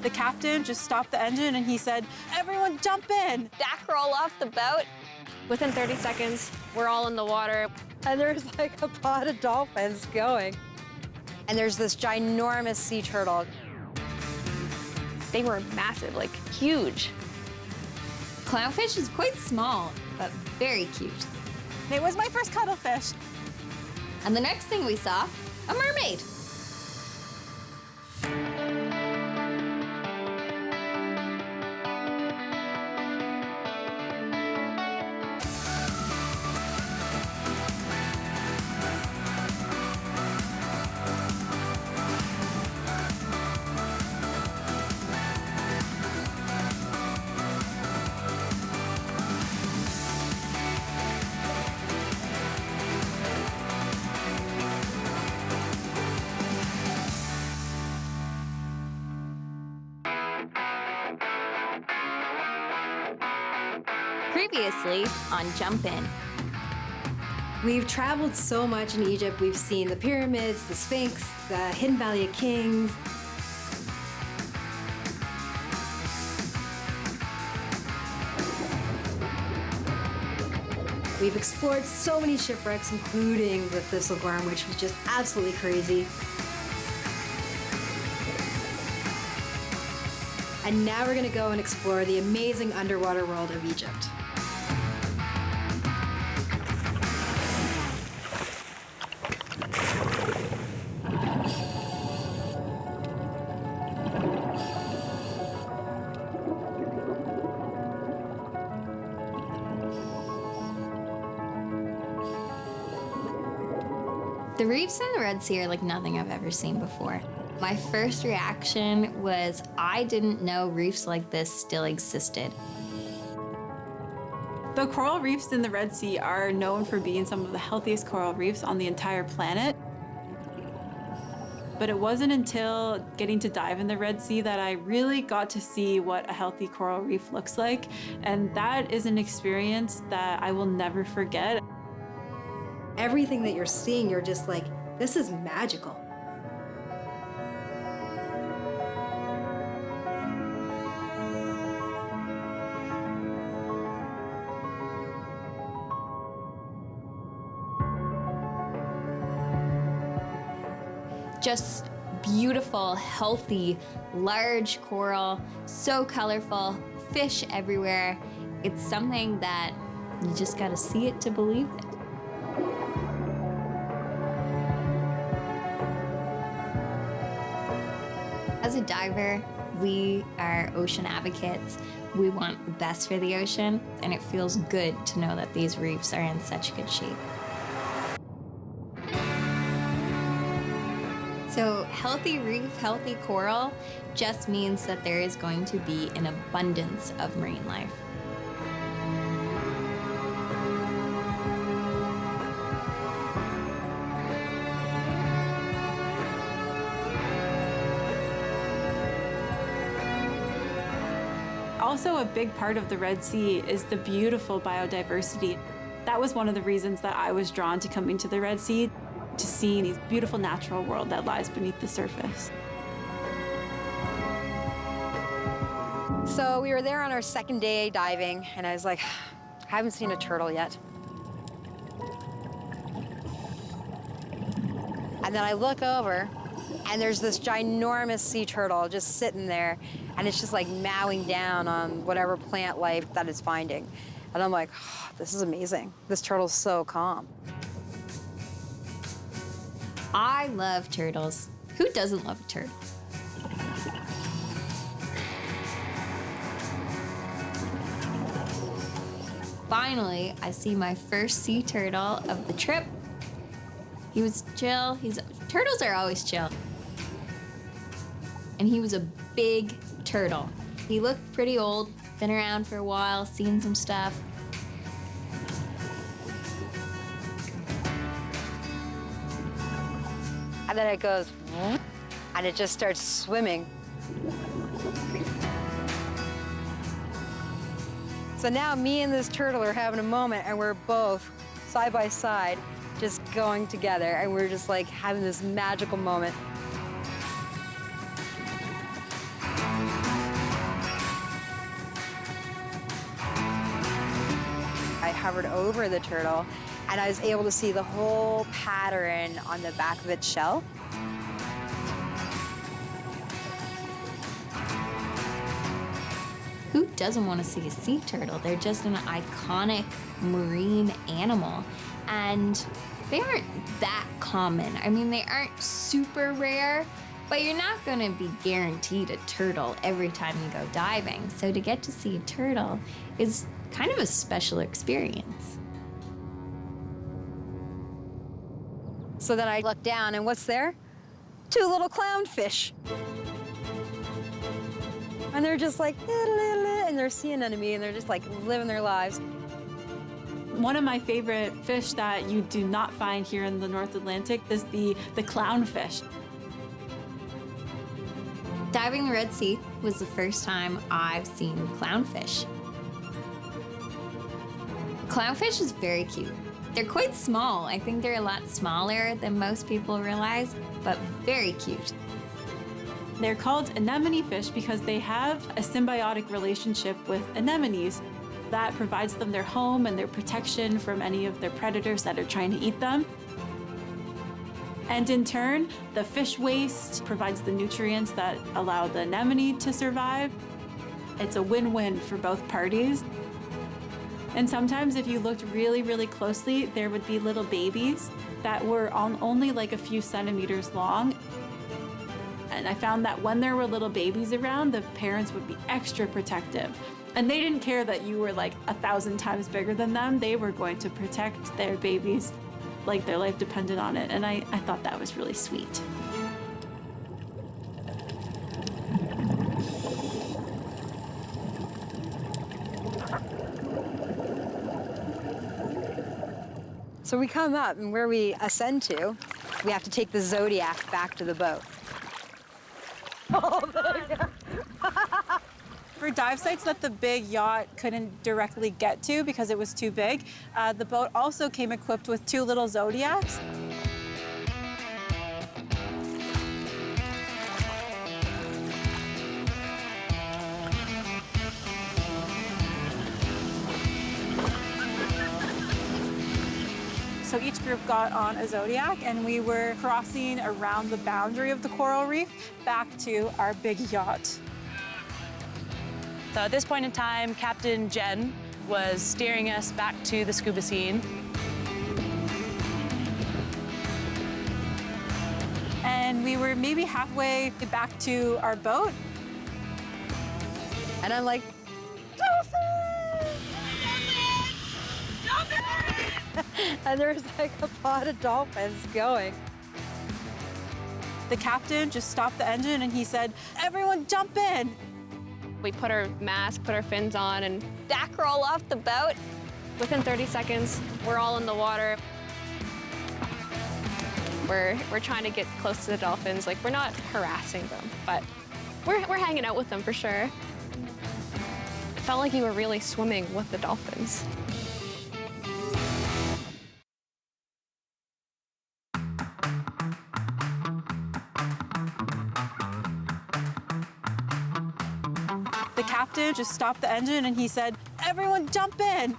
The captain just stopped the engine and he said, "Everyone jump in." Back roll off the boat. Within 30 seconds, we're all in the water. And there's like a pod of dolphins going. And there's this ginormous sea turtle. They were massive, like huge. Clownfish is quite small, but very cute. It was my first cuttlefish. And the next thing we saw, a mermaid. Previously on Jump In. We've traveled so much in Egypt. We've seen the pyramids, the Sphinx, the Hidden Valley of Kings. We've explored so many shipwrecks, including the Thistlegorm, which was just absolutely crazy. And now we're gonna go and explore the amazing underwater world of Egypt. The reefs in the Red Sea are like nothing I've ever seen before. My first reaction was I didn't know reefs like this still existed. The coral reefs in the Red Sea are known for being some of the healthiest coral reefs on the entire planet. But it wasn't until getting to dive in the Red Sea that I really got to see what a healthy coral reef looks like. And that is an experience that I will never forget. Everything that you're seeing, you're just like, this is magical. Just beautiful, healthy, large coral, so colorful, fish everywhere. It's something that you just gotta see it to believe it. As a diver, we are ocean advocates. We want the best for the ocean, and it feels good to know that these reefs are in such good shape. So healthy reef, healthy coral just means that there is going to be an abundance of marine life. Also, a big part of the Red Sea is the beautiful biodiversity. That was one of the reasons that I was drawn to coming to the Red Sea, to see this beautiful natural world that lies beneath the surface. So we were there on our second day diving, and I was like, I haven't seen a turtle yet. And then I look over, and there's this ginormous sea turtle just sitting there, and it's just like mowing down on whatever plant life that it's finding. And I'm like, oh, this is amazing. This turtle's so calm. I love turtles. Who doesn't love a turtle? Finally, I see my first sea turtle of the trip. He was chill. Turtles are always chill. And he was a big turtle. He looked pretty old, been around for a while, seen some stuff. And then it goes, and it just starts swimming. So now me and this turtle are having a moment, and we're both side by side, just going together, and we're just like having this magical moment. hovered over the turtle, and I was able to see the whole pattern on the back of its shell. Who doesn't want to see a sea turtle? They're just an iconic marine animal, and they aren't that common. I mean, they aren't super rare, but you're not going to be guaranteed a turtle every time you go diving. So to get to see a turtle is kind of a special experience. So then I looked down, and what's there? 2 little clownfish. And they're just like, and they're sea anemone, and they're just like living their lives. One of my favorite fish that you do not find here in the North Atlantic is the clownfish. Diving the Red Sea was the first time I've seen clownfish. Clownfish is very cute. They're quite small. I think they're a lot smaller than most people realize, but very cute. They're called anemone fish because they have a symbiotic relationship with anemones that provides them their home and their protection from any of their predators that are trying to eat them. And in turn, the fish waste provides the nutrients that allow the anemone to survive. It's a win-win for both parties. And sometimes if you looked really, really closely, there would be little babies that were only like a few centimeters long. And I found that when there were little babies around, the parents would be extra protective. And they didn't care that you were like 1,000 times bigger than them. They were going to protect their babies like their life depended on it. And I thought that was really sweet. So we come up, and where we ascend to, we have to take the Zodiac back to the boat. For dive sites that the big yacht couldn't directly get to because it was too big, the boat also came equipped with 2 little Zodiacs. So each group got on a Zodiac, and we were crossing around the boundary of the coral reef back to our big yacht. So at this point in time, Captain Jen was steering us back to the scuba scene. And we were maybe halfway back to our boat. And I'm like, and there's like a pod of dolphins going. The captain just stopped the engine and he said, "Everyone jump in." We put our mask, put our fins on, and back roll off the boat. Within 30 seconds, we're all in the water. We're trying to get close to the dolphins. Like, we're not harassing them, but we're hanging out with them for sure. It felt like you were really swimming with the dolphins. The captain just stopped the engine and he said, "Everyone jump in."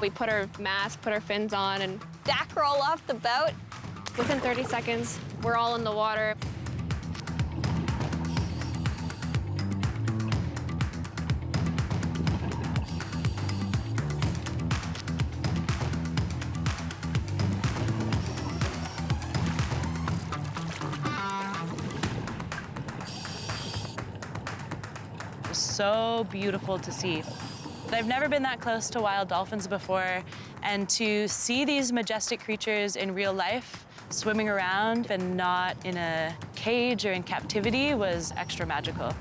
We put our mask, put our fins on, and back roll off the boat. Within 30 seconds, we're all in the water. It was so beautiful to see. I've never been that close to wild dolphins before, and to see these majestic creatures in real life, swimming around and not in a cage or in captivity, was extra magical.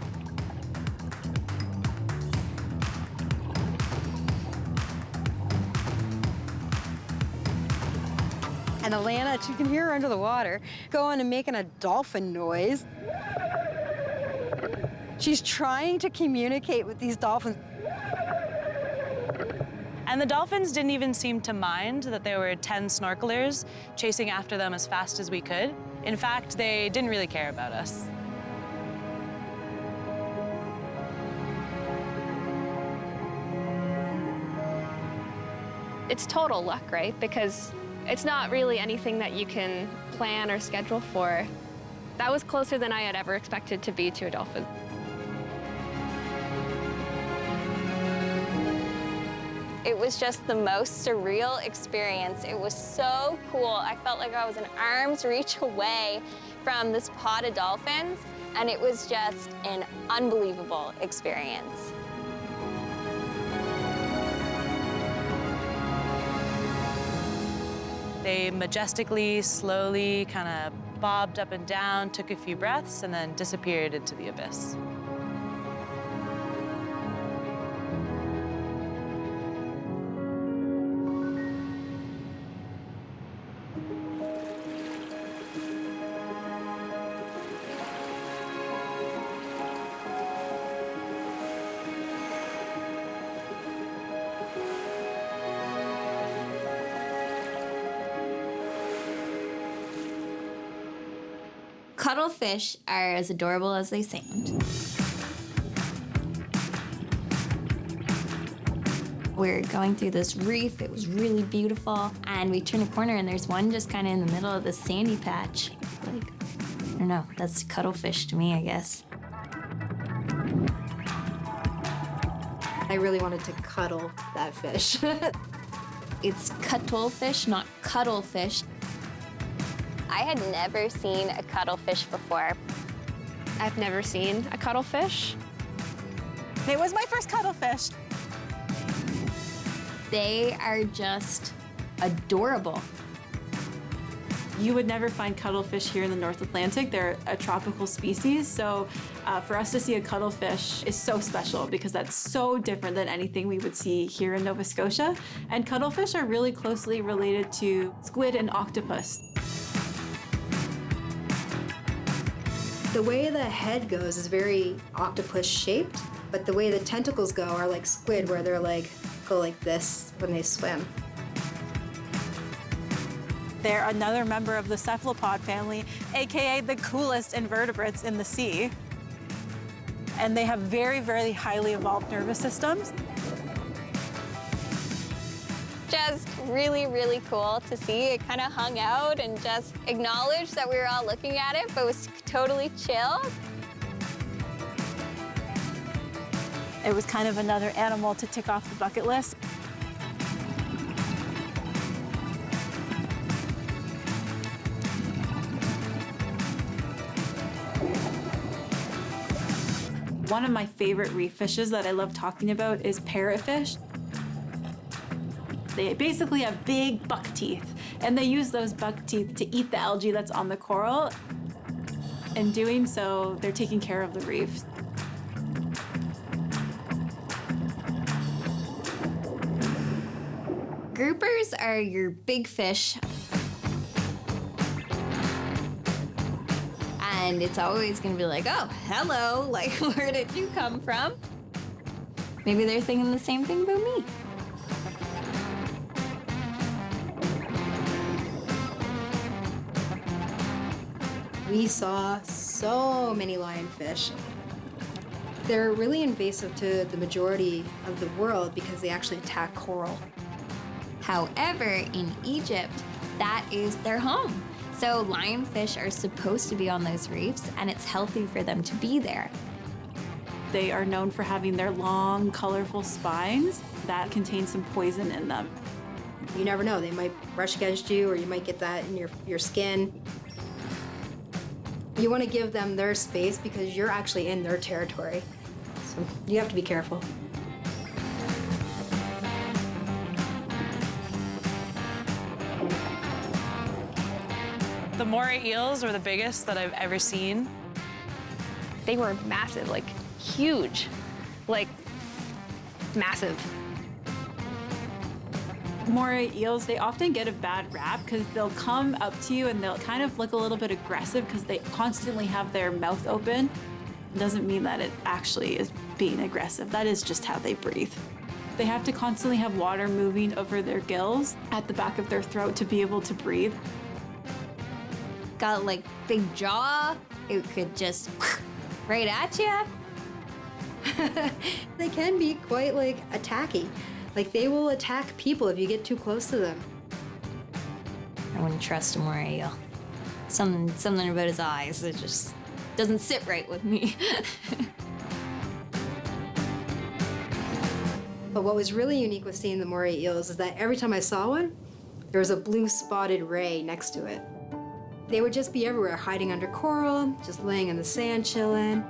And Alana, you can hear her under the water, going and making a dolphin noise. She's trying to communicate with these dolphins. And the dolphins didn't even seem to mind that there were 10 snorkelers chasing after them as fast as we could. In fact, they didn't really care about us. it's total luck, right? Because it's not really anything that you can plan or schedule for. That was closer than I had ever expected to be to a dolphin. It was just the most surreal experience. It was so cool. I felt like I was an arm's reach away from this pod of dolphins, and it was just an unbelievable experience. They majestically, slowly kind of bobbed up and down, took a few breaths, and then disappeared into the abyss. Cuttlefish are as adorable as they sound. We're going through this reef. It was really beautiful. And we turn a corner and there's one just kind of in the middle of this sandy patch. Like, I don't know, that's cuttlefish to me, I guess. I really wanted to cuddle that fish. It's cuttlefish, not cuttlefish. I had never seen a cuttlefish before. I've never seen a cuttlefish. It was my first cuttlefish. They are just adorable. You would never find cuttlefish here in the North Atlantic. They're a tropical species, so for us to see a cuttlefish is so special because that's so different than anything we would see here in Nova Scotia. And cuttlefish are really closely related to squid and octopus. The way the head goes is very octopus shaped, but the way the tentacles go are like squid, where they're like, go like this when they swim. They're another member of the cephalopod family, AKA the coolest invertebrates in the sea. And they have very, very highly evolved nervous systems. Just really, really cool to see. It kind of hung out and just acknowledged that we were all looking at it, but was totally chill. It was kind of another animal to tick off the bucket list. One of my favorite reef fishes that I love talking about is parrotfish. They basically have big buck teeth, and they use those buck teeth to eat the algae that's on the coral. In doing so, they're taking care of the reefs. Groupers are your big fish. And it's always gonna be like, oh, hello, like, where did you come from? Maybe they're thinking the same thing about me. We saw so many lionfish. They're really invasive to the majority of the world because they actually attack coral. However, in Egypt, that is their home. So lionfish are supposed to be on those reefs, and it's healthy for them to be there. They are known for having their long, colorful spines that contain some poison in them. You never know, they might brush against you or you might get that in your skin. You want to give them their space because you're actually in their territory. So you have to be careful. The moray eels were the biggest that I've ever seen. They were massive, like huge, like massive. Moray eels, they often get a bad rap because they'll come up to you and they'll kind of look a little bit aggressive because they constantly have their mouth open. It doesn't mean that it actually is being aggressive. That is just how they breathe. They have to constantly have water moving over their gills at the back of their throat to be able to breathe. Got like big jaw, it could just right at you. They can be quite like attacky. Like, they will attack people if you get too close to them. I wouldn't trust a moray eel. Something about his eyes, it just doesn't sit right with me. But what was really unique with seeing the moray eels is that every time I saw one, there was a blue spotted ray next to it. They would just be everywhere, hiding under coral, just laying in the sand, chilling.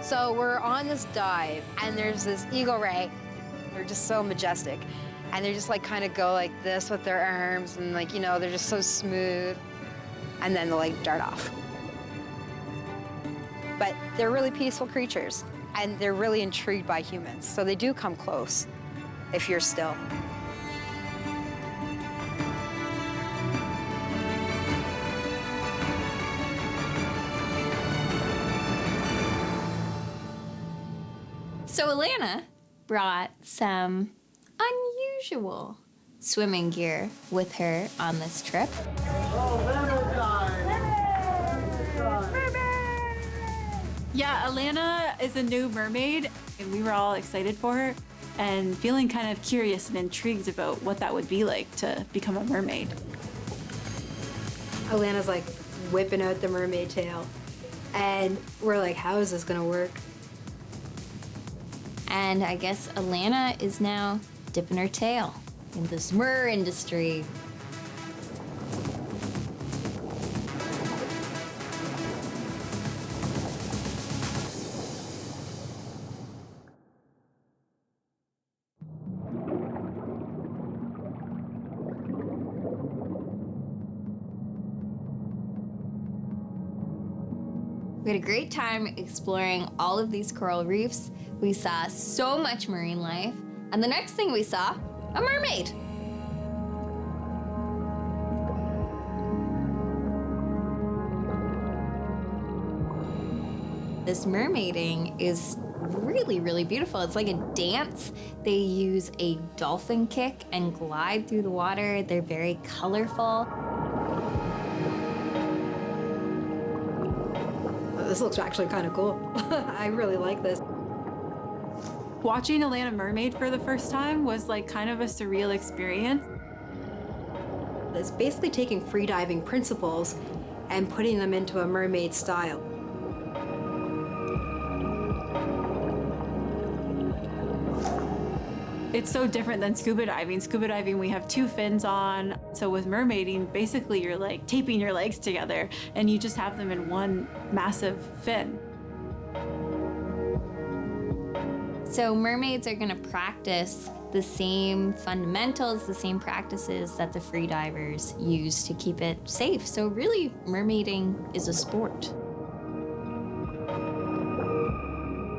So we're on this dive, and there's this eagle ray. They're just so majestic. And they just like kind of go like this with their arms, and like, you know, they're just so smooth. And then they'll like dart off. But they're really peaceful creatures, and they're really intrigued by humans. So they do come close if you're still. So Alana brought some unusual swimming gear with her on this trip. Yeah, Alana is a new mermaid, and we were all excited for her and feeling kind of curious and intrigued about what that would be like to become a mermaid. Alana's like whipping out the mermaid tail. And we're like, how is this gonna work? And I guess Alana is now dipping her tail in this mer industry. We had a great time exploring all of these coral reefs. We saw so much marine life. And the next thing we saw, a mermaid. This mermaiding is really, really beautiful. It's like a dance. They use a dolphin kick and glide through the water. They're very colorful. This looks actually kind of cool. I really like this. Watching Alana mermaid for the first time was like kind of a surreal experience. It's basically taking freediving principles and putting them into a mermaid style. It's so different than scuba diving. Scuba diving, we have two fins on. So with mermaiding, basically you're like taping your legs together and you just have them in one massive fin. So mermaids are gonna practice the same fundamentals, the same practices that the freedivers use to keep it safe. So really, mermaiding is a sport.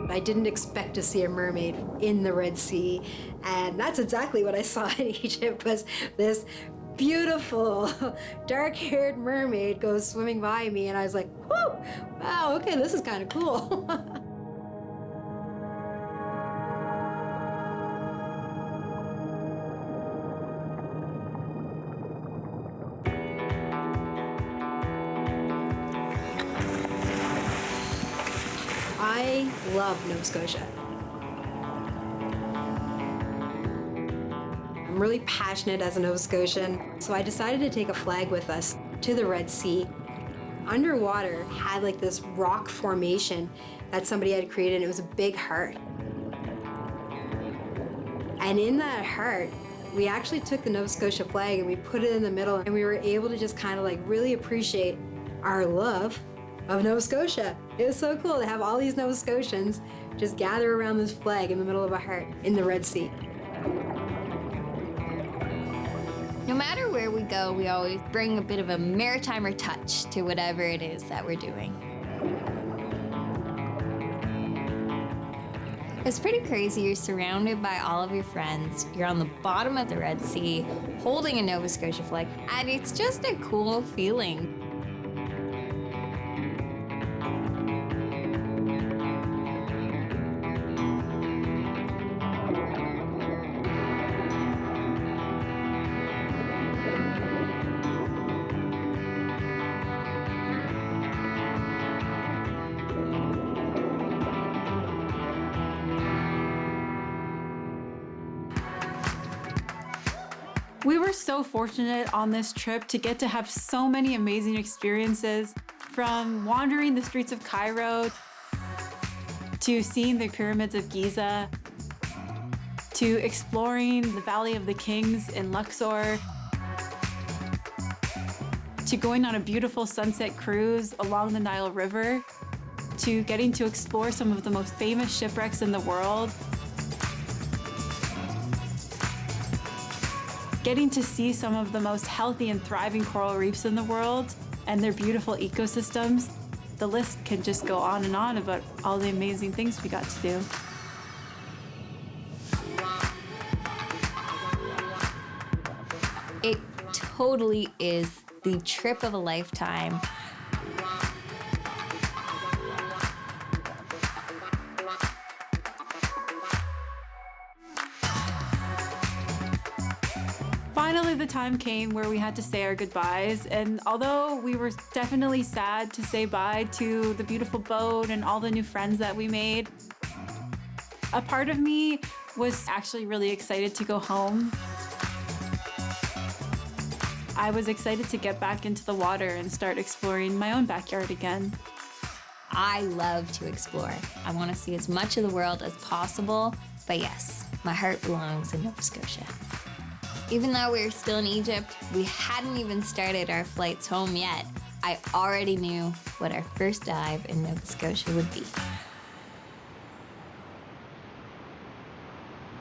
I didn't expect to see a mermaid in the Red Sea, and that's exactly what I saw in Egypt, was this beautiful dark-haired mermaid goes swimming by me, and I was like, whoo, wow, okay, this is kind of cool. I love Nova Scotia. I'm really passionate as a Nova Scotian, so I decided to take a flag with us to the Red Sea. Underwater had like this rock formation that somebody had created, and it was a big heart. And in that heart, we actually took the Nova Scotia flag and we put it in the middle, and we were able to just kind of like really appreciate our love of Nova Scotia. It was so cool to have all these Nova Scotians just gather around this flag in the middle of a heart in the Red Sea. No matter where we go, we always bring a bit of a maritimer touch to whatever it is that we're doing. It's pretty crazy. You're surrounded by all of your friends. You're on the bottom of the Red Sea, holding a Nova Scotia flag, and it's just a cool feeling. We were so fortunate on this trip to get to have so many amazing experiences, from wandering the streets of Cairo to seeing the pyramids of Giza, to exploring the Valley of the Kings in Luxor, to going on a beautiful sunset cruise along the Nile River, to getting to explore some of the most famous shipwrecks in the world, getting to see some of the most healthy and thriving coral reefs in the world and their beautiful ecosystems. The list can just go on and on about all the amazing things we got to do. It totally is the trip of a lifetime. Finally, the time came where we had to say our goodbyes, and although we were definitely sad to say bye to the beautiful boat and all the new friends that we made, a part of me was actually really excited to go home. I was excited to get back into the water and start exploring my own backyard again. I love to explore. I want to see as much of the world as possible, but yes, my heart belongs in Nova Scotia. Even though we were still in Egypt, we hadn't even started our flights home yet. I already knew what our first dive in Nova Scotia would be.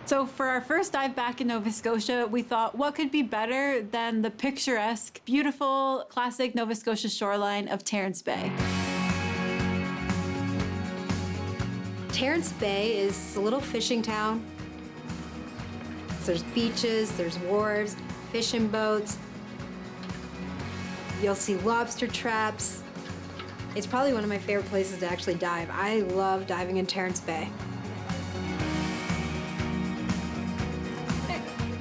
So for our first dive back in Nova Scotia, we thought, what could be better than the picturesque, beautiful, classic Nova Scotia shoreline of Terrence Bay? Terrence Bay is a little fishing town. There's beaches, there's wharves, fishing boats. You'll see lobster traps. It's probably one of my favorite places to actually dive. I love diving in Terrence Bay.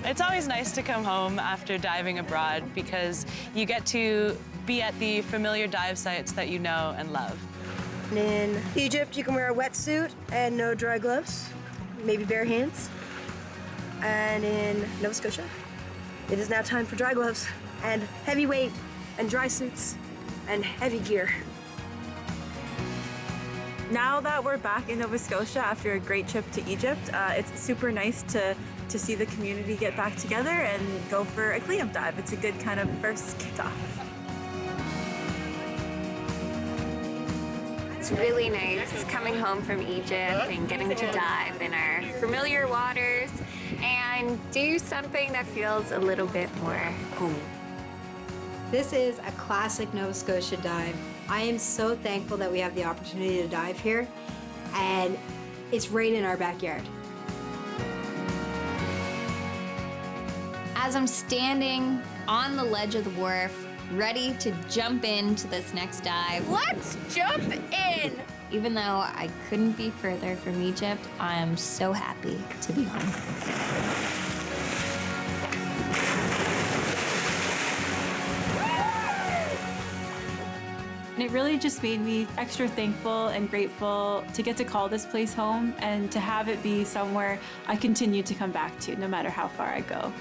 It's always nice to come home after diving abroad because you get to be at the familiar dive sites that you know and love. In Egypt, you can wear a wetsuit and no dry gloves, maybe bare hands. And in Nova Scotia, it is now time for dry gloves and heavy weight and dry suits and heavy gear. Now that we're back in Nova Scotia after a great trip to Egypt, it's super nice to see the community get back together and go for a cleanup dive. It's a good kind of first kickoff. It's really nice coming home from Egypt and getting to dive in our familiar waters and do something that feels a little bit more homey. This is a classic Nova Scotia dive. I am so thankful that we have the opportunity to dive here, and it's right in our backyard. As I'm standing on the ledge of the wharf, ready to jump into this next dive. Let's jump in! Even though I couldn't be further from Egypt, I am so happy to be home. And it really just made me extra thankful and grateful to get to call this place home and to have it be somewhere I continue to come back to no matter how far I go.